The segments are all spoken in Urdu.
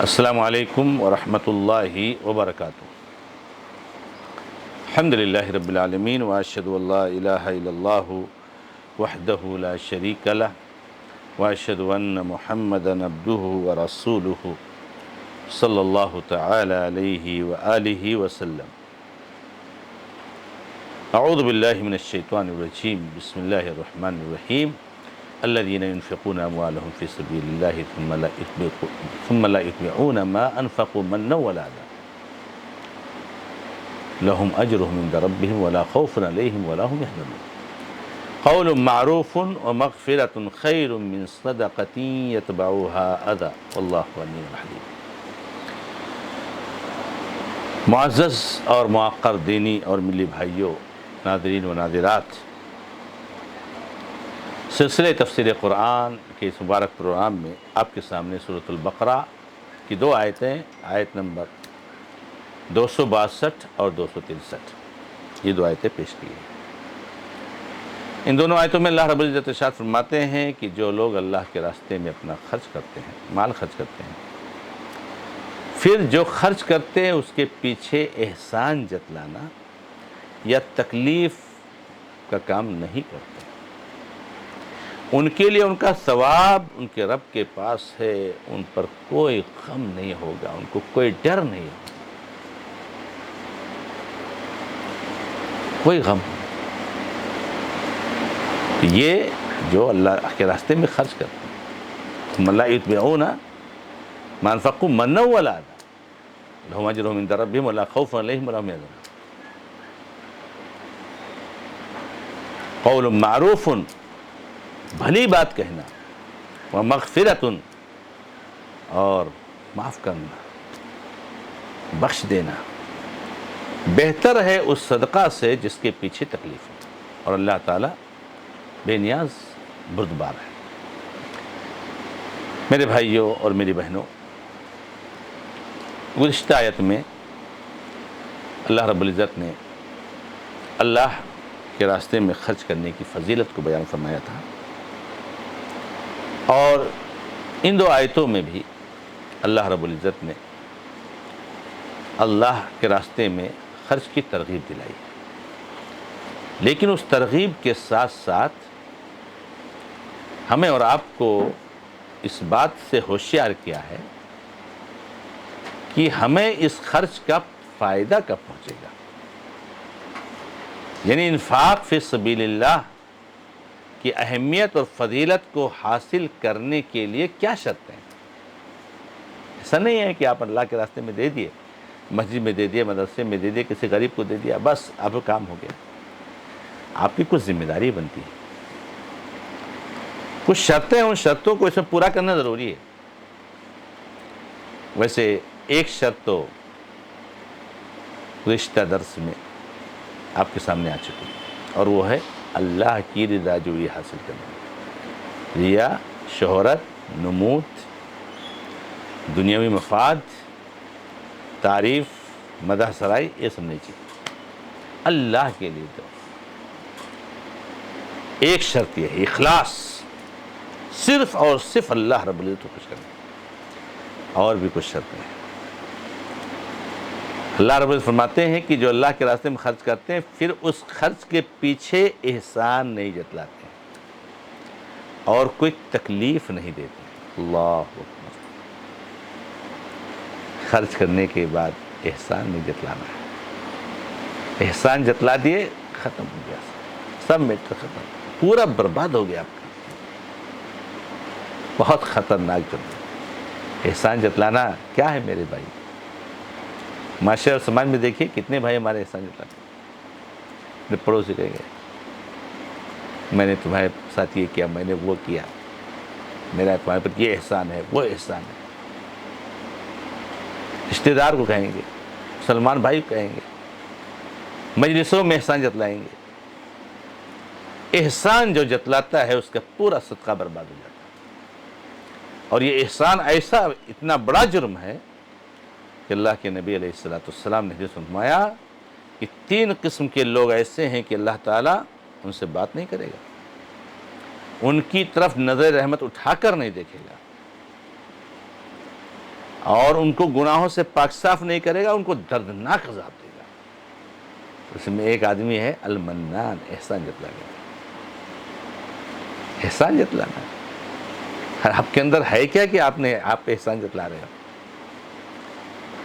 السلام علیکم ورحمۃ اللہ وبرکاتہ۔ الحمد للہ رب العالمین واشہد ان لا الہ الا اللہ وحدہ لا شریک لہ واشہد ان محمدا عبدہ ورسولہ صلی اللہ تعالی علیہ وآلہ وسلم۔ اعوذ باللہ من الشیطان الرجیم، بسم اللہ الرحمن الرحیم۔ الذين ينفقون أموالهم في سبيل الله ثم لا يتبعون ما أنفقوا منا ولا أذى لهم أجرهم عند ربهم ولا خوف عليهم ولا هم يحزنون قول معروف ومغفرة خير من صدقة يتبعها أذى والله غني حليم۔ معزز اور معقر دینی اور ملی بھائیوں، ناظرین و ناظرات، سلسلہ تفسیر قرآن کے اس مبارک پروگرام میں آپ کے سامنے سورۃ البقرہ کی دو آیتیں، آیت نمبر 262 اور 263، یہ دو آیتیں پیش کی ہیں۔ ان دونوں آیتوں میں اللہ رب العزت ارشاد فرماتے ہیں کہ جو لوگ اللہ کے راستے میں اپنا خرچ کرتے ہیں، مال خرچ کرتے ہیں، پھر جو خرچ کرتے ہیں اس کے پیچھے احسان جتلانا یا تکلیف کا کام نہیں کرتے، ان کے لیے ان کا ثواب ان کے رب کے پاس ہے، ان پر کوئی غم نہیں ہوگا، ان کو کوئی ڈر نہیں ہوگا، کوئی غم نہیں۔ یہ جو اللہ کے راستے میں خرچ کرتے ہیں، ثم لا یتبعون ما انفقوا منا ولا اذى لهم اجرهم عند ربهم ولا خوف عليهم ولا هم يحزنون۔ قول معروف، بھلی بات کہنا، ومغفرۃ، اور معاف کرنا، بخش دینا، بہتر ہے اس صدقہ سے جس کے پیچھے تکلیف ہے، اور اللہ تعالیٰ بے نیاز بردبار ہے۔ میرے بھائیوں اور میری بہنوں، گزشتہ آیت میں اللہ رب العزت نے اللہ کے راستے میں خرچ کرنے کی فضیلت کو بیان فرمایا تھا، اور ان دو آیتوں میں بھی اللہ رب العزت نے اللہ کے راستے میں خرچ کی ترغیب دلائی ہے، لیکن اس ترغیب کے ساتھ ساتھ ہمیں اور آپ کو اس بات سے ہوشیار کیا ہے کہ ہمیں اس خرچ کا فائدہ کب پہنچے گا، یعنی انفاق فی سبیل اللہ کی اہمیت اور فضیلت کو حاصل کرنے کے لیے کیا شرطیں ہیں۔ ایسا نہیں ہے کہ آپ اللہ کے راستے میں دے دیے، مسجد میں دے دیے، مدرسے میں دے دیے، کسی غریب کو دے دیا، بس آپ کا کام ہو گیا۔ آپ کی کچھ ذمہ داری بنتی ہے، کچھ شرطیں، ان شرطوں کو اس میں پورا کرنا ضروری ہے۔ ویسے ایک شرط تو گزشتہ درس میں آپ کے سامنے آ چکی ہے، اور وہ ہے اللہ کی رضا جوئی حاصل کرنا۔ ریا، شہرت، نمود، دنیاوی مفاد، تعریف، مدح سرائی، یہ سب نہیں چاہیے، اللہ کے لیے دو۔ ایک شرط یہ ہے اخلاص، صرف اور صرف اللہ رب العزت کو خوش کرنا۔ اور بھی کچھ شرطیں ہیں۔ اللہ رب العزت فرماتے ہیں کہ جو اللہ کے راستے میں خرچ کرتے ہیں، پھر اس خرچ کے پیچھے احسان نہیں جتلاتے اور کوئی تکلیف نہیں دیتے۔ اللہ اکبر۔ خرچ کرنے کے بعد احسان نہیں جتلانا ہے۔ احسان جتلا دیے، ختم ہو گیا، سب میٹر ختم، پورا برباد ہو گیا آپ کا۔ بہت خطرناک جملہ احسان جتلانا کیا ہے میرے بھائی؟ معاشرے اور سماج میں دیکھیے کتنے بھائی ہمارے احسان جتلاتے ہیں۔ اپنے پڑوسی کہیں گے میں نے تمہارے ساتھ یہ کیا، میں نے وہ کیا، میرا تمہارے پر یہ احسان ہے، وہ احسان ہے۔ رشتہ دار کو کہیں گے، مسلمان بھائی کو کہیں گے، مجلسوں میں احسان جتلائیں گے۔ احسان جو جتلاتا ہے اس کا پورا صدقہ برباد ہو جاتا ہے، اور یہ احسان ایسا اتنا بڑا جرم ہے کہ اللہ کے نبی علیہ السلام نے حدیث میں فرمایا کہ 3 قسم کے لوگ ایسے ہیں کہ اللہ تعالیٰ ان سے بات نہیں کرے گا، ان کی طرف نظر رحمت اٹھا کر نہیں دیکھے گا۔ اور ان کو گناہوں سے پاک صاف نہیں کرے گا، ان کو دردناک عذاب دے گا۔ اس میں ایک آدمی ہے المنان، احسان جتلانے والا۔ احسان جتلانا، آپ کے اندر ہے کیا کہ آپ احسان جتلا رہے ہو؟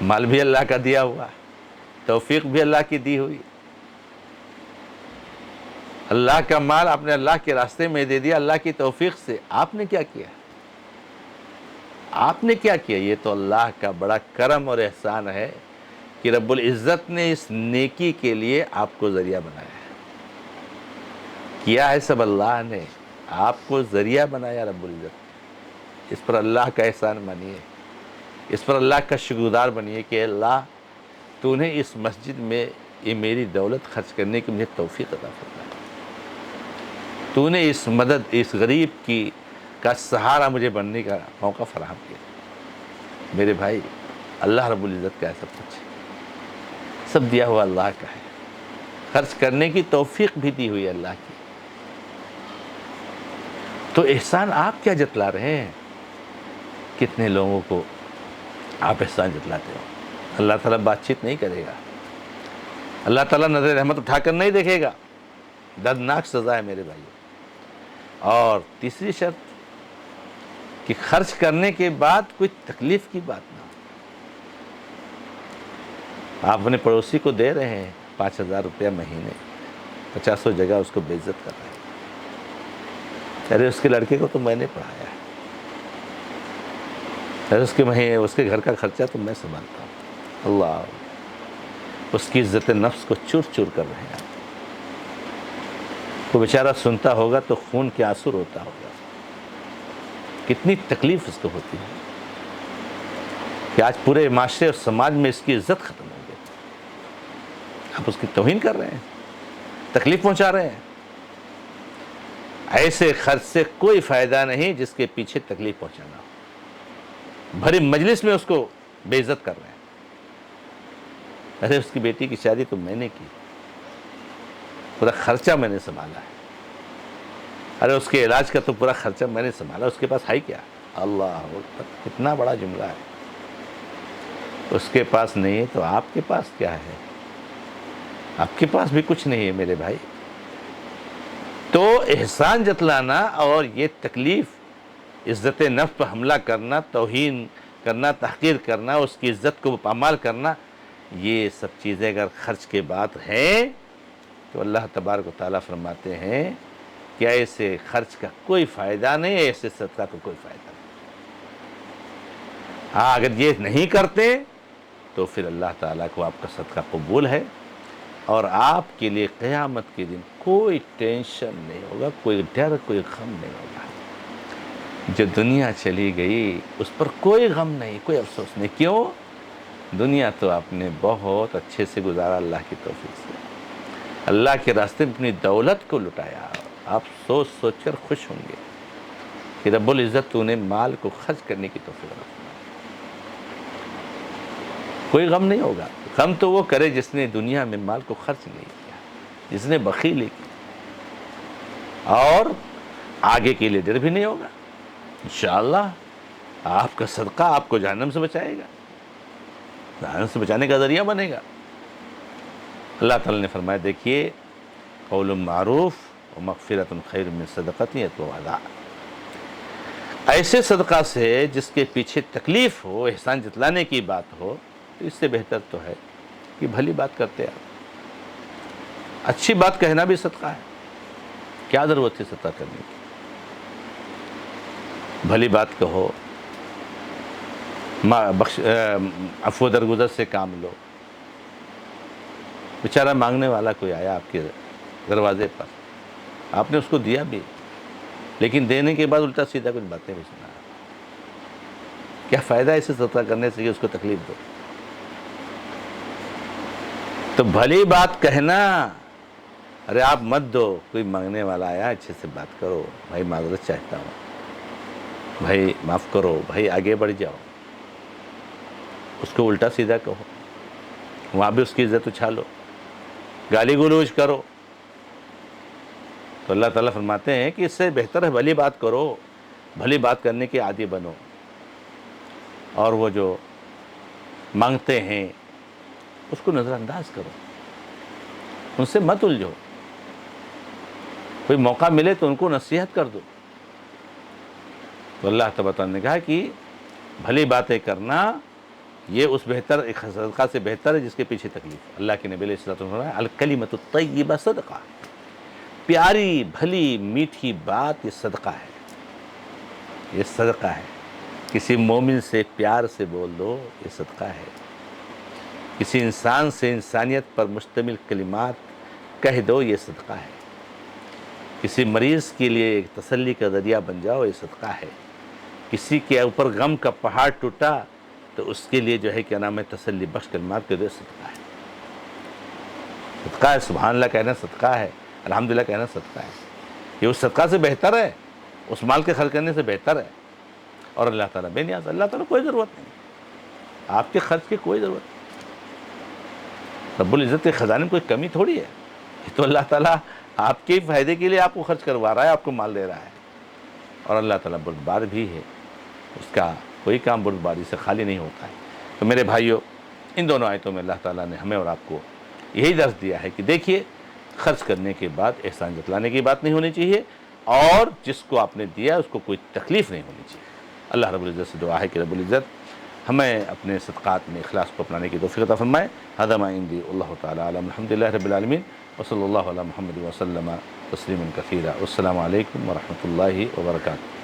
مال بھی اللہ کا دیا ہوا، توفیق بھی اللہ کی دی ہوئی، اللہ کا مال آپ نے اللہ کے راستے میں دے دیا اللہ کی توفیق سے۔ آپ نے کیا کیا؟ آپ نے کیا کیا؟ یہ تو اللہ کا بڑا کرم اور احسان ہے کہ رب العزت نے اس نیکی کے لیے آپ کو ذریعہ بنایا ہے۔ کیا ہے سب اللہ نے، آپ کو ذریعہ بنایا رب العزت۔ اس پر اللہ کا احسان مانیے، اس پر اللہ کا شکرگزار بنیے کہ اللہ تو نے اس مسجد میں یہ میری دولت خرچ کرنے کی مجھے توفیق عطا فرمائی، تو نے اس مدد، اس غریب کا سہارا مجھے بننے کا موقع فراہم کیا۔ میرے بھائی، اللہ رب العزت کا ہے سب کچھ، سب دیا ہوا اللہ کا ہے، خرچ کرنے کی توفیق بھی دی ہوئی ہے اللہ کی۔ تو احسان آپ کیا جتلا رہے ہیں؟ کتنے لوگوں کو آپ احسان جتلاتے ہو؟ اللہ تعالیٰ بات چیت نہیں کرے گا، اللہ تعالیٰ نظر رحمت اٹھا کر نہیں دیکھے گا، دردناک سزا ہے میرے بھائی۔ اور تیسری شرط کہ خرچ کرنے کے بعد کوئی تکلیف کی بات نہ ہو۔ آپ اپنے پڑوسی کو دے رہے ہیں 5,000 روپیہ مہینے، 50 جگہ اس کو بے عزت کر رہے ہیں، ارے اس کے لڑکے کو تو میں نے پڑھایا ہے، ارے اس کے گھر کا خرچہ تو میں سنبھالتا ہوں۔ اللہ، اس کی عزت نفس کو چور چور کر رہے ہیں۔ وہ بیچارہ سنتا ہوگا تو خون کے آنسو روتا ہوگا، کتنی تکلیف اس کو ہوتی ہے کہ آج پورے معاشرے اور سماج میں اس کی عزت ختم ہو گئی۔ آپ اس کی توہین کر رہے ہیں، تکلیف پہنچا رہے ہیں۔ ایسے خرچ سے کوئی فائدہ نہیں جس کے پیچھے تکلیف پہنچانا ہو۔ بھری مجلس میں اس کو بے عزت کر رہے ہیں، ارے اس کی بیٹی کی شادی تو میں نے کی، پورا خرچہ میں نے سنبھالا ہے، ارے اس کے علاج کا تو پورا خرچہ میں نے سنبھالا، اس کے پاس ہے کیا؟ اللہ اکبر، کتنا بڑا جملہ ہے۔ اس کے پاس نہیں ہے تو آپ کے پاس کیا ہے؟ آپ کے پاس بھی کچھ نہیں ہے میرے بھائی۔ تو احسان جتلانا اور یہ تکلیف، عزت نفس پر حملہ کرنا، توہین کرنا، تحقیر کرنا، اس کی عزت کو پامال کرنا، یہ سب چیزیں اگر خرچ کے بعد ہیں تو اللہ تبارک و تعالیٰ فرماتے ہیں کہ ایسے خرچ کا کوئی فائدہ نہیں، ایسے صدقہ کا کوئی فائدہ نہیں۔ ہاں، اگر یہ نہیں کرتے تو پھر اللہ تعالیٰ کو آپ کا صدقہ قبول ہے، اور آپ کے لیے قیامت کے دن کوئی ٹینشن نہیں ہوگا، کوئی ڈر، کوئی غم نہیں ہوگا۔ جو دنیا چلی گئی اس پر کوئی غم نہیں، کوئی افسوس نہیں۔ کیوں؟ دنیا تو آپ نے بہت اچھے سے گزارا اللہ کی توفیق سے، اللہ کے راستے میں اپنی دولت کو لٹایا۔ آپ سوچ سوچ کر خوش ہوں گے کہ رب العزت تو نے مال کو خرچ کرنے کی توفیق عطا فرمائی۔ کوئی غم نہیں ہوگا۔ غم تو وہ کرے جس نے دنیا میں مال کو خرچ نہیں کیا، جس نے بخیلی کی، اور آگے کے لیے ڈر بھی نہیں ہوگا۔ انشاءاللہ آپ کا صدقہ آپ کو جہنم سے بچائے گا، جہنم سے بچانے کا ذریعہ بنے گا۔ اللہ تعالیٰ نے فرمایا، دیکھیے، قول معروف و مغفرۃ خیر من صدقۃ یتبعها اذی۔ ایسے صدقہ سے جس کے پیچھے تکلیف ہو، احسان جتلانے کی بات ہو، تو اس سے بہتر تو ہے کہ بھلی بات کرتے آپ۔ اچھی بات کہنا بھی صدقہ ہے، کیا ضرورت ہے صدقہ کرنے کی؟ بھلی بات کہو، عفو درگزر سے کام لو۔ بیچارہ مانگنے والا کوئی آیا آپ کے دروازے پر، آپ نے اس کو دیا بھی، لیکن دینے کے بعد الٹا سیدھا کچھ باتیں بھی سنا۔ کیا فائدہ ہے اسے صدقہ کرنے سے کہ اس کو تکلیف دو؟ تو بھلی بات کہنا، ارے آپ مت دو، کوئی مانگنے والا آیا اچھے سے بات کرو، بھائی معذرت چاہتا ہوں، بھائی معاف کرو، بھائی آگے بڑھ جاؤ، اس کو الٹا سیدھا کہو، وہاں بھی اس کی عزت اچھالو، گالی گلوچ کرو، تو اللہ تعالیٰ فرماتے ہیں کہ اس سے بہتر ہے بھلی بات کرو، بھلی بات کرنے کے عادی بنو۔ اور وہ جو مانگتے ہیں اس کو نظر انداز کرو، ان سے مت الجھو، کوئی موقع ملے تو ان کو نصیحت کر دو۔ تو اللہ تبارک و تعالیٰ نے کہا کہ بھلی باتیں کرنا یہ اس بہتر ایک صدقہ سے بہتر ہے جس کے پیچھے تکلیف۔ اللہ کے نبی علیہ الصلوۃ والسلام نے الکلمۃ الطیبہ صدقہ، پیاری بھلی میٹھی بات یہ صدقہ ہے، یہ صدقہ ہے۔ کسی مومن سے پیار سے بول دو، یہ صدقہ ہے۔ کسی انسان سے انسانیت پر مشتمل کلمات کہہ دو، یہ صدقہ ہے۔ کسی مریض کے لیے ایک تسلی کا ذریعہ بن جاؤ، یہ صدقہ ہے۔ کسی کے اوپر غم کا پہاڑ ٹوٹا تو اس کے لیے جو ہے کیا نام ہے تسلی بخش کلمات کے دو، صدقہ ہے۔ صدقہ ہے، سبحان اللہ کہنا صدقہ ہے، الحمدللہ کہنا صدقہ ہے۔ یہ اس صدقہ سے بہتر ہے، اس مال کے خرچ کرنے سے بہتر ہے۔ اور اللہ تعالیٰ بے نیاز، اللہ تعالیٰ کوئی ضرورت نہیں، آپ کے خرچ کی کوئی ضرورت نہیں۔ رب العزت کے خزانے میں کوئی کمی تھوڑی ہے، یہ تو اللہ تعالیٰ آپ کے فائدے کے لیے آپ کو خرچ کروا رہا ہے، آپ کو مال دے رہا ہے۔ اور اللہ تعالیٰ بردبار بھی ہے، اس کا کوئی کام بردباری سے خالی نہیں ہوتا ہے۔ تو میرے بھائیوں، ان دونوں آیتوں میں اللہ تعالیٰ نے ہمیں اور آپ کو یہی درس دیا ہے کہ دیکھیے، خرچ کرنے کے بعد احسان جتلانے کی بات نہیں ہونی چاہیے، اور جس کو آپ نے دیا اس کو کوئی تکلیف نہیں ہونی چاہیے۔ اللہ رب العزت سے دعا ہے کہ رب العزت ہمیں اپنے صدقات میں اخلاص کو اپنانے کی توفیق عطا فرمائے۔ ھذا ما عندی واللہ تعالی اعلم، الحمدللہ رب العالمین، وصلی اللہ علی محمد وسلم تسلیما کثیرا۔ السلام علیکم ورحمۃ اللہ وبرکاتہ۔